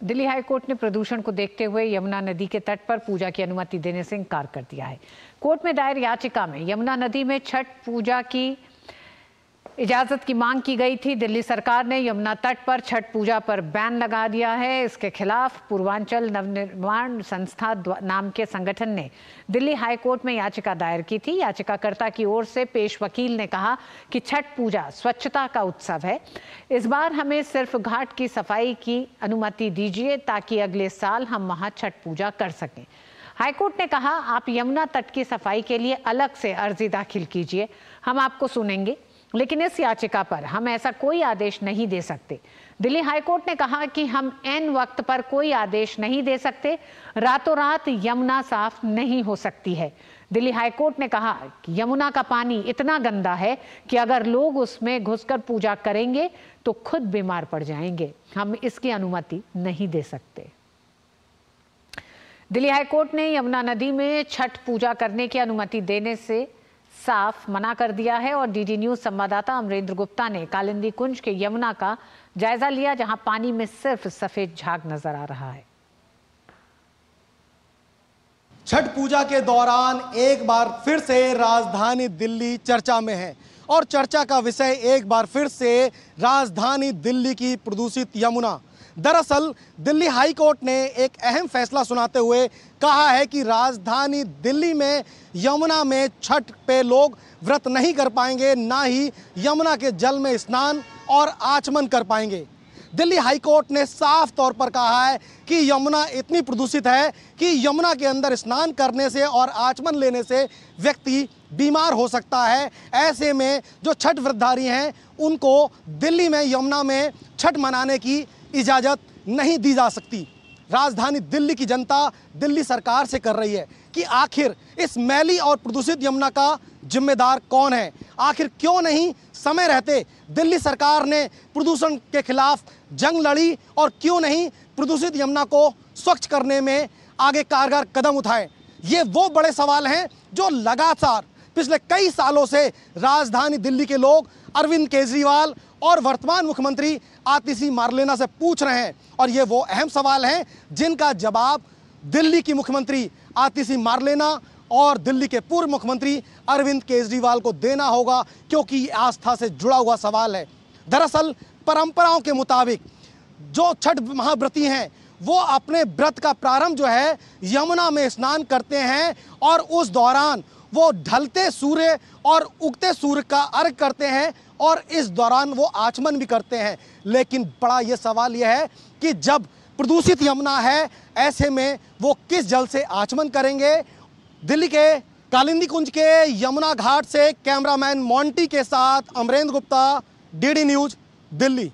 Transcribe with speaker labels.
Speaker 1: Delhi high court ने प्रदूषण को देखते हुए यमुना नदी के तट पर पूजा की अनुमति देने से इनकार कर दिया है। कोर्ट में दायर याचिका में यमुना नदी में छठ पूजा की इजाजत की मांग की गई थी। दिल्ली सरकार ने यमुना तट पर छठ पूजा पर बैन लगा दिया है। इसके खिलाफ पूर्वांचल नवनिर्माण संस्था नाम के संगठन ने दिल्ली हाईकोर्ट में याचिका दायर की थी। याचिकाकर्ता की ओर से पेश वकील ने कहा कि छठ पूजा स्वच्छता का उत्सव है। इस बार हमें सिर्फ घाट की सफाई की अनुमति दीजिए ताकि अगले साल हम वहां छठ पूजा कर सकें। हाईकोर्ट ने कहा, आप यमुना तट की सफाई के लिए अलग से अर्जी दाखिल कीजिए, हम आपको सुनेंगे, लेकिन इस याचिका पर हम ऐसा कोई आदेश नहीं दे सकते। दिल्ली हाईकोर्ट ने कहा कि हम ऐन वक्त पर कोई आदेश नहीं दे सकते। रातों रात यमुना साफ नहीं हो सकती है। दिल्ली हाईकोर्ट ने कहा कि यमुना का पानी इतना गंदा है कि अगर लोग उसमें घुसकर पूजा करेंगे तो खुद बीमार पड़ जाएंगे। हम इसकी अनुमति नहीं दे सकते। दिल्ली हाईकोर्ट ने यमुना नदी में छठ पूजा करने की अनुमति देने से साफ मना कर दिया है और डीडी न्यूज संवाददाता अमरेंद्र गुप्ता ने कालिंदी कुंज के यमुना का जायजा लिया, जहां पानी में सिर्फ सफेद झाग नजर आ रहा है।
Speaker 2: छठ पूजा के दौरान एक बार फिर से राजधानी दिल्ली चर्चा में है और चर्चा का विषय एक बार फिर से राजधानी दिल्ली की प्रदूषित यमुना। दरअसल दिल्ली हाई कोर्ट ने एक अहम फैसला सुनाते हुए कहा है कि राजधानी दिल्ली में यमुना में छठ पे लोग व्रत नहीं कर पाएंगे, ना ही यमुना के जल में स्नान और आचमन कर पाएंगे। दिल्ली हाई कोर्ट ने साफ तौर पर कहा है कि यमुना इतनी प्रदूषित है कि यमुना के अंदर स्नान करने से और आचमन लेने से व्यक्ति बीमार हो सकता है। ऐसे में जो छठ व्रतधारी हैं उनको दिल्ली में यमुना में छठ मनाने की इजाज़त नहीं दी जा सकती। राजधानी दिल्ली की जनता दिल्ली सरकार से कर रही है कि आखिर इस मैली और प्रदूषित यमुना का जिम्मेदार कौन है। आखिर क्यों नहीं समय रहते दिल्ली सरकार ने प्रदूषण के खिलाफ जंग लड़ी और क्यों नहीं प्रदूषित यमुना को स्वच्छ करने में आगे कारगर कदम उठाए। ये वो बड़े सवाल हैं जो लगातार पिछले कई सालों से राजधानी दिल्ली के लोग अरविंद केजरीवाल और वर्तमान मुख्यमंत्री आतिशी मार्लेना से पूछ रहे हैं और ये वो अहम सवाल हैं जिनका जवाब दिल्ली की मुख्यमंत्री आतिशी मार्लेना और दिल्ली के पूर्व मुख्यमंत्री अरविंद केजरीवाल को देना होगा, क्योंकि ये आस्था से जुड़ा हुआ सवाल है। दरअसल परंपराओं के मुताबिक जो छठ महाव्रती हैं वो अपने व्रत का प्रारंभ जो है यमुना में स्नान करते हैं और उस दौरान वो ढलते सूर्य और उगते सूर्य का अर्घ करते हैं और इस दौरान वो आचमन भी करते हैं। लेकिन बड़ा ये सवाल ये है कि जब प्रदूषित यमुना है ऐसे में वो किस जल से आचमन करेंगे। दिल्ली के कालिंदी कुंज के यमुना घाट से कैमरामैन मोंटी के साथ अमरेंद्र गुप्ता, डीडी न्यूज, दिल्ली।